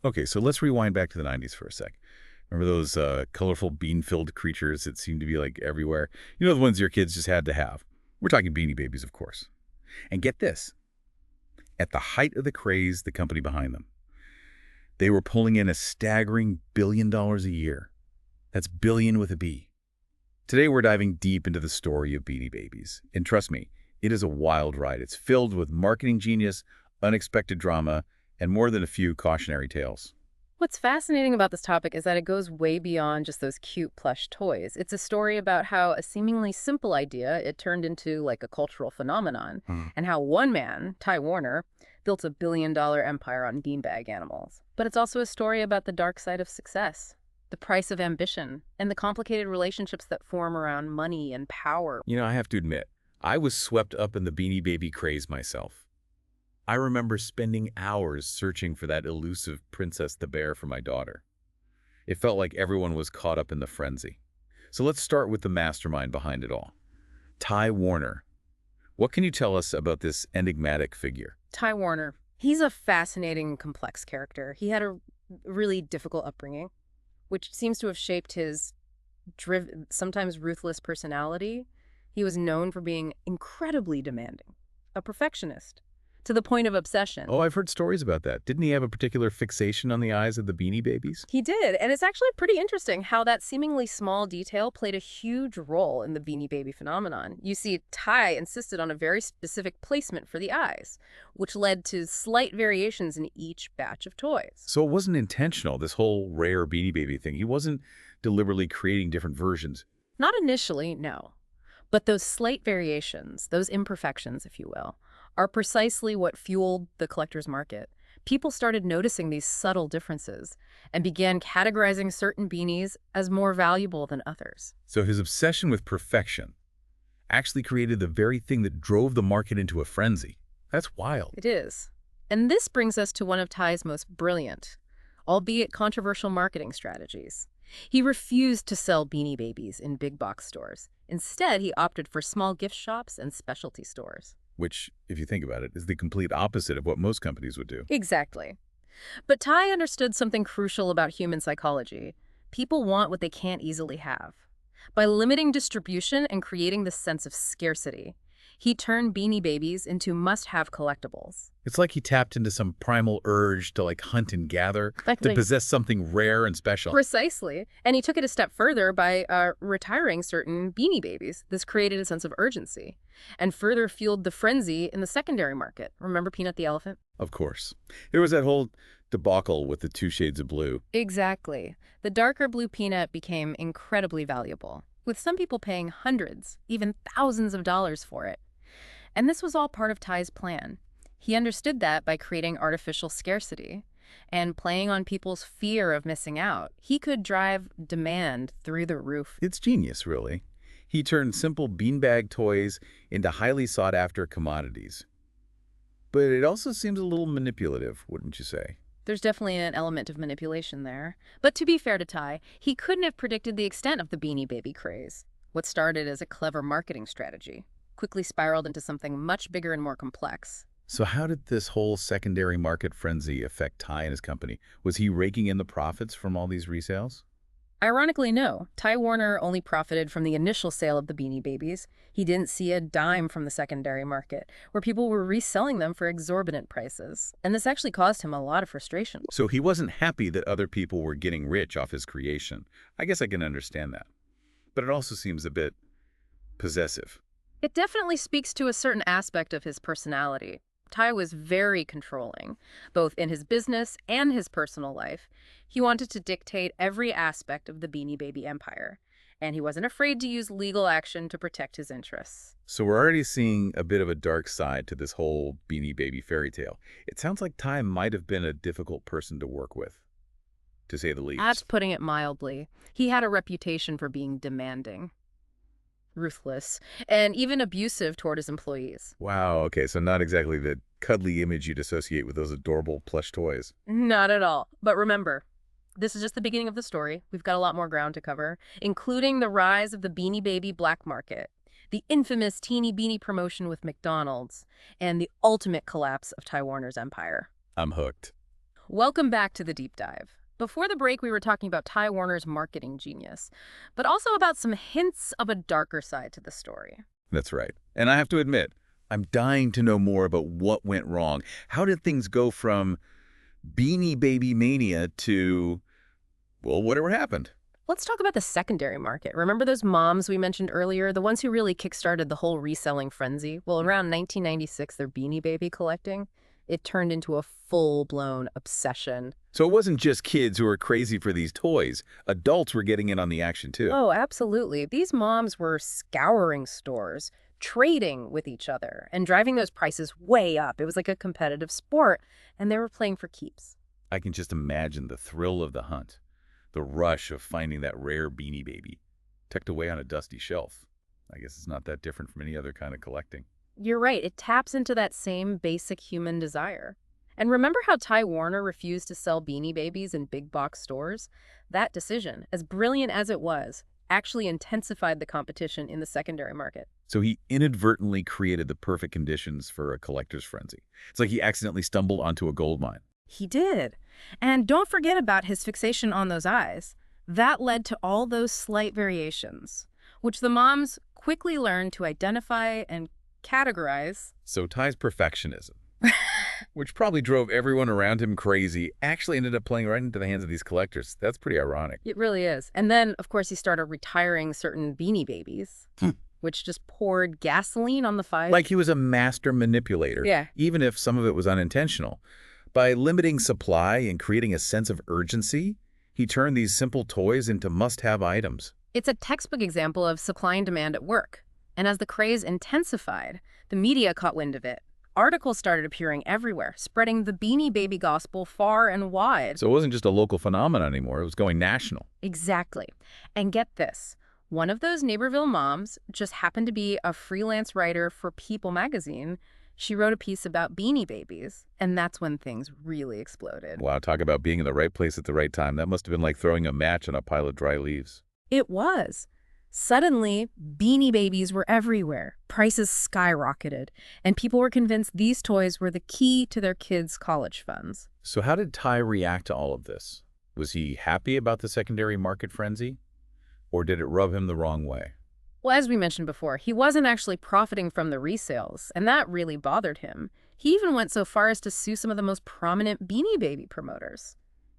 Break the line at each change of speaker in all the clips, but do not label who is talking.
Okay, so let's rewind back to the 90s for a sec. Remember those colorful bean-filled creatures that seemed to be like everywhere? You know, the ones your kids just had to have. We're talking Beanie Babies, of course. And get this, at the height of the craze, the company behind them, they were pulling in a staggering $1 billion a year. That's billion with a B. Today, we're diving deep into the story of Beanie Babies. And trust me, it is a wild ride. It's filled with marketing genius, unexpected drama, and more than a few cautionary tales.
What's fascinating about this topic is that it goes way beyond just those cute plush toys. It's a story about how a seemingly simple idea, it turned into like a cultural phenomenon,
Hmm.
and how one man, Ty Warner, built a billion-dollar empire on beanbag animals. But it's also a story about the dark side of success, the price of ambition, and the complicated relationships that form around money and power.
You know, I have to admit, I was swept up in the Beanie Baby craze myself. I remember spending hours searching for that elusive Princess the Bear for my daughter. It felt like everyone was caught up in the frenzy. So let's start with the mastermind behind it all. Ty Warner. What can you tell us about this enigmatic figure?
Ty Warner, he's a fascinating and complex character. He had a really difficult upbringing, which seems to have shaped his sometimes ruthless personality. He was known for being incredibly demanding, a perfectionist, to the point of obsession.
Oh, I've heard stories about that. Didn't he have a particular fixation on the eyes of the Beanie Babies?
He did, and it's actually pretty interesting how that seemingly small detail played a huge role in the Beanie Baby phenomenon. You see, Ty insisted on a very specific placement for the eyes, which led to slight variations in each batch of toys.
So it wasn't intentional, this whole rare Beanie Baby thing. He wasn't deliberately creating different versions.
Not initially, no. But those slight variations, those imperfections, if you will, are precisely what fueled the collector's market. People started noticing these subtle differences and began categorizing certain beanies as more valuable than others.
So his obsession with perfection actually created the very thing that drove the market into a frenzy. That's wild.
It is. And this brings us to one of Ty's most brilliant, albeit controversial marketing strategies. He refused to sell Beanie Babies in big box stores. Instead, he opted for small gift shops and specialty stores.
Which, if you think about it, is the complete opposite of what most companies would do.
Exactly. But Ty understood something crucial about human psychology. People want what they can't easily have. By limiting distribution and creating this sense of scarcity, he turned Beanie Babies into must-have collectibles.
It's like he tapped into some primal urge to hunt and gather, to
Like,
possess something rare and special.
precisely. And he took it a step further by retiring certain Beanie Babies. This created a sense of urgency and further fueled the frenzy in the secondary market. Remember Peanut the elephant?
Of course. There was that whole debacle with the two shades of blue.
Exactly. The darker blue Peanut became incredibly valuable, with some people paying hundreds, even thousands of dollars for it. And this was all part of Ty's plan. He understood that by creating artificial scarcity and playing on people's fear of missing out, he could drive demand through the roof.
It's genius, really. He turned simple beanbag toys into highly sought-after commodities. But it also seems a little manipulative, wouldn't you say?
There's definitely an element of manipulation there. But to be fair to Ty, he couldn't have predicted the extent of the Beanie Baby craze. What started as a clever marketing strategy quickly spiraled into something much bigger and more complex.
So how did this whole secondary market frenzy affect Ty and his company? Was he raking in the profits from all these resales?
Ironically, no. Ty Warner only profited from the initial sale of the Beanie Babies. He didn't see a dime from the secondary market, where people were reselling them for exorbitant prices. And this actually caused him a lot of frustration.
So he wasn't happy that other people were getting rich off his creation. I guess I can understand that. But it also seems a bit possessive.
It definitely speaks to a certain aspect of his personality. Ty was very controlling, both in his business and his personal life. He wanted to dictate every aspect of the Beanie Baby empire, and he wasn't afraid to use legal action to protect his interests.
So we're already seeing a bit of a dark side to this whole Beanie Baby fairy tale. It sounds like Ty might have been a difficult person to work with, to say the least.
That's putting it mildly. He had a reputation for being demanding, ruthless, and even abusive toward his employees.
Wow, okay, so not exactly the cuddly image you'd associate with those adorable plush toys.
Not at all. But remember, this is just the beginning of the story. We've got a lot more ground to cover, including the rise of the Beanie Baby black market, the infamous Teeny Beanie promotion with McDonald's, and the ultimate collapse of Ty Warner's empire.
I'm hooked.
Welcome back to the deep dive. Before the break, we were talking about Ty Warner's marketing genius, but also about some hints of a darker side to the story.
That's right. And I have to admit, I'm dying to know more about what went wrong. How did things go from Beanie Baby mania to, well, whatever happened?
Let's talk about the secondary market. Remember those moms we mentioned earlier, the ones who really kickstarted the whole reselling frenzy? Well, around 1996, their Beanie Baby collecting, it turned into a full-blown obsession.
So it wasn't just kids who were crazy for these toys. Adults were getting in on the action, too.
Oh, absolutely. These moms were scouring stores, trading with each other, and driving those prices way up. It was like a competitive sport, and they were playing for keeps.
I can just imagine the thrill of the hunt, the rush of finding that rare Beanie Baby, tucked away on a dusty shelf. I guess it's not that different from any other kind of collecting.
You're right. It taps into that same basic human desire. And remember how Ty Warner refused to sell Beanie Babies in big box stores? That decision, as brilliant as it was, actually intensified the competition in the secondary market.
So he inadvertently created the perfect conditions for a collector's frenzy. It's like he accidentally stumbled onto a gold mine.
He did. And don't forget about his fixation on those eyes. That led to all those slight variations, which the moms quickly learned to identify and categorize.
So Ty's perfectionism, which probably drove everyone around him crazy, actually ended up playing right into the hands of these collectors. That's pretty ironic.
It really is. And then, of course, he started retiring certain Beanie Babies, which just poured gasoline on the fire.
Like he was a master manipulator,
Yeah.
even if some of it was unintentional. By limiting supply and creating a sense of urgency, he turned these simple toys into must-have items.
It's a textbook example of supply and demand at work. And as the craze intensified, the media caught wind of it. Articles started appearing everywhere, spreading the Beanie Baby gospel far and wide.
So it wasn't just a local phenomenon anymore, it was going national.
Exactly. And get this, one of those Neighborville moms just happened to be a freelance writer for People magazine. She wrote a piece about Beanie Babies, and that's when things really exploded.
Wow, talk about being in the right place at the right time. That must have been like throwing a match on a pile of dry leaves.
It was. Suddenly, Beanie Babies were everywhere. Prices skyrocketed, and people were convinced these toys were the key to their kids' college funds.
So how did Ty react to all of this? Was he happy about the secondary market frenzy? Or did it rub him the wrong way?
Well, as we mentioned before, he wasn't actually profiting from the resales, and that really bothered him. He even went so far as to sue some of the most prominent Beanie Baby promoters,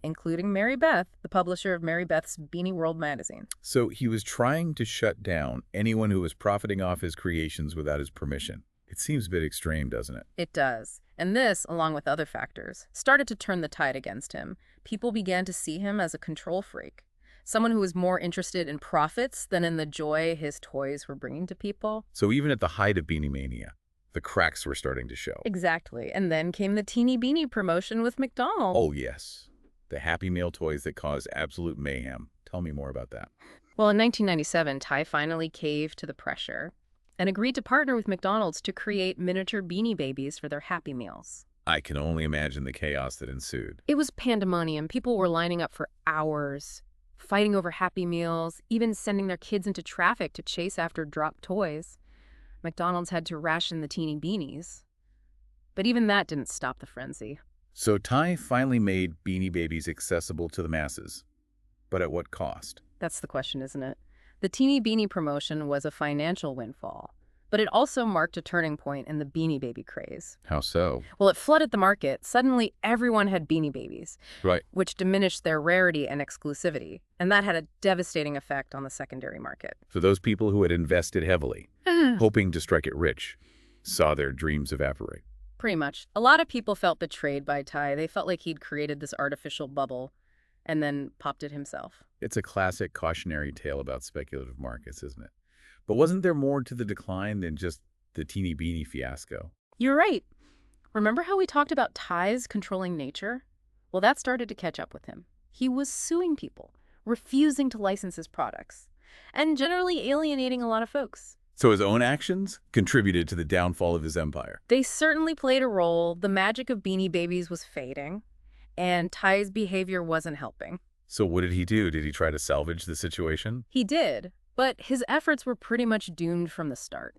including Mary Beth, the publisher of Mary Beth's Beanie World magazine.
So he was trying to shut down anyone who was profiting off his creations without his permission. It seems a bit extreme, doesn't it?
It does. And this, along with other factors, started to turn the tide against him. People began to see him as a control freak, someone who was more interested in profits than in the joy his toys were bringing to people.
So even at the height of Beanie Mania, the cracks were starting to show.
Exactly. And then came the Teeny Beanie promotion with McDonald's.
Oh, yes. The Happy Meal toys that caused absolute mayhem. Tell me more about that.
Well, in 1997, Ty finally caved to the pressure and agreed to partner with McDonald's to create miniature Beanie Babies for their Happy Meals.
I can only imagine the chaos that ensued.
It was pandemonium. People were lining up for hours, fighting over Happy Meals, even sending their kids into traffic to chase after dropped toys. McDonald's had to ration the teeny beanies. But even that didn't stop the frenzy.
So Ty finally made Beanie Babies accessible to the masses. But at what cost?
That's the question, isn't it? The Teeny Beanie promotion was a financial windfall, but it also marked a turning point in the Beanie Baby craze.
How so?
Well, it flooded the market. Suddenly, everyone had Beanie Babies,
Right.
which diminished their rarity and exclusivity, and that had a devastating effect on the secondary market.
So those people who had invested heavily, hoping to strike it rich, saw their dreams evaporate.
Pretty much. A lot of people felt betrayed by Ty. They felt like he'd created this artificial bubble and then popped it himself.
It's a classic cautionary tale about speculative markets, isn't it? But wasn't there more to the decline than just the Teeny Beanie fiasco?
You're right. Remember how we talked about Ty's controlling nature? Well, that started to catch up with him. He was suing people, refusing to license his products, and generally alienating a lot of folks.
So his own actions contributed to the downfall of his empire.
They certainly played a role. The magic of Beanie Babies was fading, and Ty's behavior wasn't helping.
So what did he do? Did he try to salvage the situation?
He did, but his efforts were pretty much doomed from the start.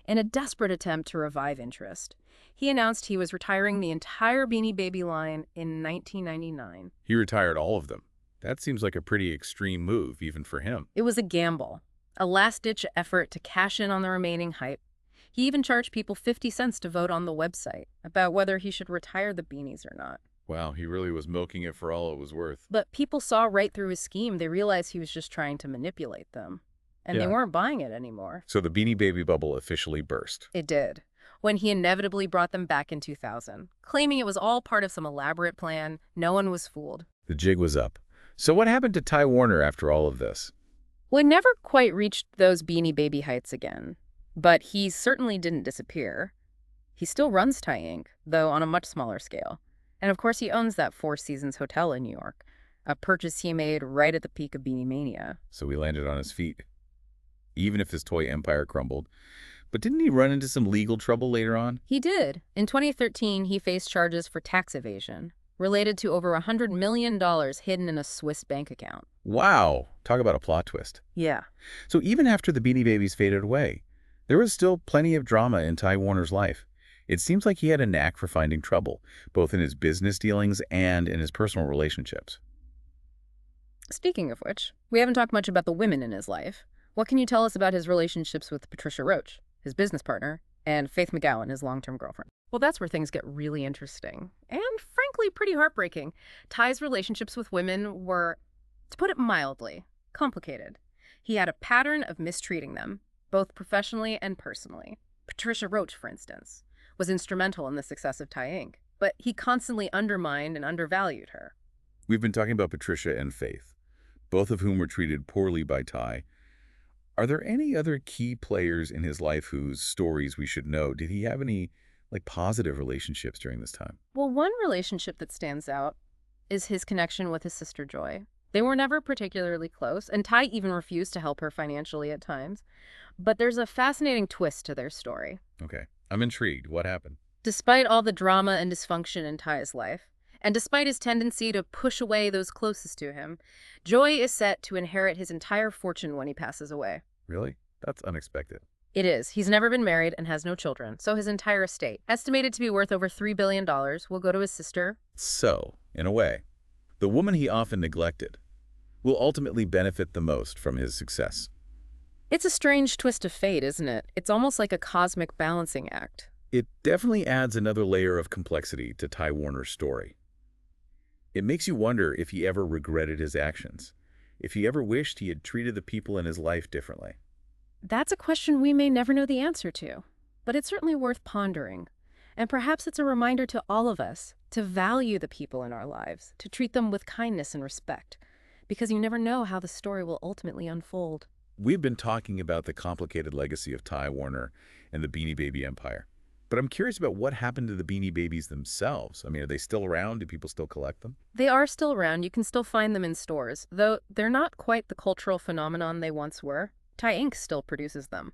In a desperate attempt to revive interest, he announced he was retiring the entire Beanie Baby line in 1999.
He retired all of them. That seems like a pretty extreme move, even for him.
It was a gamble, a last-ditch effort to cash in on the remaining hype. He even charged people 50 cents to vote on the website about whether he should retire the beanies or not.
Wow, he really was milking it for all it was worth.
But people saw right through his scheme. They realized he was just trying to manipulate them. And they
Yeah.
weren't buying it anymore.
So the Beanie Baby bubble officially burst.
It did, when he inevitably brought them back in 2000, claiming it was all part of some elaborate plan. No one was fooled.
The jig was up. So what happened to Ty Warner after all of this?
Well, it never quite reached those Beanie Baby heights again. But he certainly didn't disappear. He still runs Ty Inc., though on a much smaller scale. And of course he owns that Four Seasons hotel in New York, a purchase he made right at the peak of Beanie Mania.
So he landed on his feet, even if his toy empire crumbled. But didn't he run into some legal trouble later on?
He did. In 2013, he faced charges for tax evasion, related to over $100 million hidden in a Swiss bank account.
Wow, talk about a plot twist.
Yeah.
So even after the Beanie Babies faded away, there was still plenty of drama in Ty Warner's life. It seems like he had a knack for finding trouble, both in his business dealings and in his personal relationships.
Speaking of which, we haven't talked much about the women in his life. What can you tell us about his relationships with Patricia Roach, his business partner, and Faith McGowan, his long-term girlfriend? Well, that's where things get really interesting and, frankly, pretty heartbreaking. Ty's relationships with women were, to put it mildly, complicated. He had a pattern of mistreating them, both professionally and personally. Patricia Roach, for instance, was instrumental in the success of Ty Inc., but he constantly undermined and undervalued her.
We've been talking about Patricia and Faith, both of whom were treated poorly by Ty. Are there any other key players in his life whose stories we should know? Did he have any, positive relationships during this time?
Well, one relationship that stands out is his connection with his sister Joy. They were never particularly close, and Ty even refused to help her financially at times. But there's a fascinating twist to their story.
Okay, I'm intrigued. What happened?
Despite all the drama and dysfunction in Ty's life, and despite his tendency to push away those closest to him, Joy is set to inherit his entire fortune when he passes away.
Really? That's unexpected.
It is. He's never been married and has no children, so his entire estate, estimated to be worth over $3 billion, will go to his sister.
So, in a way, the woman he often neglected will ultimately benefit the most from his success.
It's a strange twist of fate, isn't it? It's almost like a cosmic balancing act.
It definitely adds another layer of complexity to Ty Warner's story. It makes you wonder if he ever regretted his actions, if he ever wished he had treated the people in his life differently.
That's a question we may never know the answer to, but it's certainly worth pondering. And perhaps it's a reminder to all of us to value the people in our lives, to treat them with kindness and respect, because you never know how the story will ultimately unfold.
We've been talking about the complicated legacy of Ty Warner and the Beanie Baby empire. But I'm curious about what happened to the Beanie Babies themselves. I mean, are they still around? Do people still collect them?
They are still around. You can still find them in stores, though they're not quite the cultural phenomenon they once were. Ty Inc. still produces them.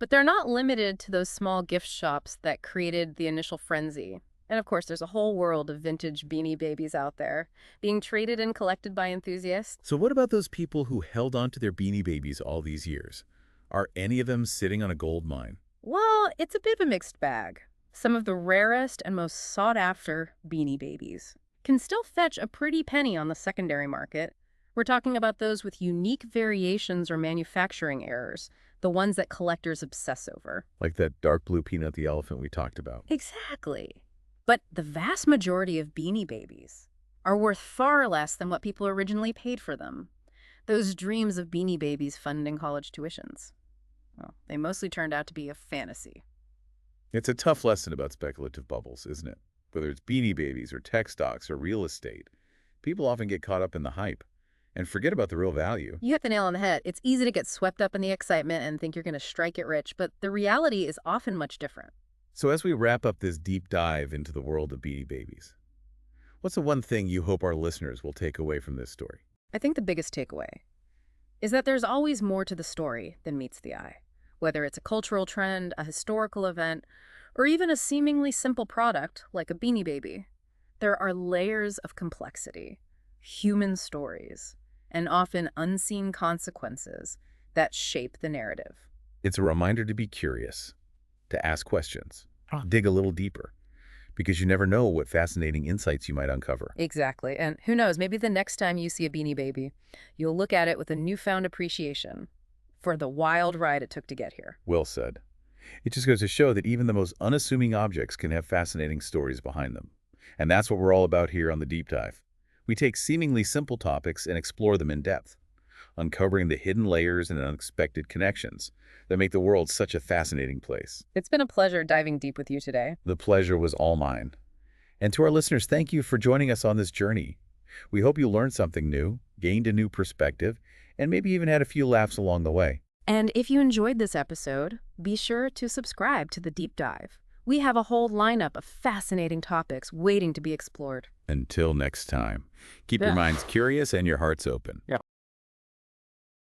But they're not limited to those small gift shops that created the initial frenzy. And of course, there's a whole world of vintage Beanie Babies out there, being traded and collected by enthusiasts.
So what about those people who held on to their Beanie Babies all these years? Are any of them sitting on a gold mine?
Well, it's a bit of a mixed bag. Some of the rarest and most sought-after Beanie Babies can still fetch a pretty penny on the secondary market. We're talking about those with unique variations or manufacturing errors, the ones that collectors obsess over.
Like that dark blue peanut the elephant we talked about.
Exactly. But the vast majority of Beanie Babies are worth far less than what people originally paid for them. Those dreams of Beanie Babies funding college tuitions. Well, they mostly turned out to be a fantasy.
It's a tough lesson about speculative bubbles, isn't it? Whether it's Beanie Babies or tech stocks or real estate, people often get caught up in the hype and forget about the real value.
You hit the nail on the head. It's easy to get swept up in the excitement and think you're going to strike it rich, but the reality is often much different.
So as we wrap up this deep dive into the world of Beanie Babies, what's the one thing you hope our listeners will take away from this story?
I think the biggest takeaway is that there's always more to the story than meets the eye. Whether it's a cultural trend, a historical event, or even a seemingly simple product like a Beanie Baby, there are layers of complexity, human stories, and often unseen consequences that shape the narrative.
It's a reminder to be curious, to ask questions,
Huh.
dig a little deeper, because you never know what fascinating insights you might uncover.
Exactly. And who knows, maybe the next time you see a Beanie Baby, you'll look at it with a newfound appreciation for the wild ride it took to get here.
Well said. It just goes to show that even the most unassuming objects can have fascinating stories behind them. And that's what we're all about here on The Deep Dive. We take seemingly simple topics and explore them in depth, uncovering the hidden layers and unexpected connections that make the world such a fascinating place.
It's been a pleasure diving deep with you today.
The pleasure was all mine. And to our listeners, thank you for joining us on this journey. We hope you learned something new, gained a new perspective, and maybe even had a few laughs along the way.
And if you enjoyed this episode, be sure to subscribe to The Deep Dive. We have a whole lineup of fascinating topics waiting to be explored.
Until next time, keep your
Yeah.
minds curious and your hearts open.
Yeah.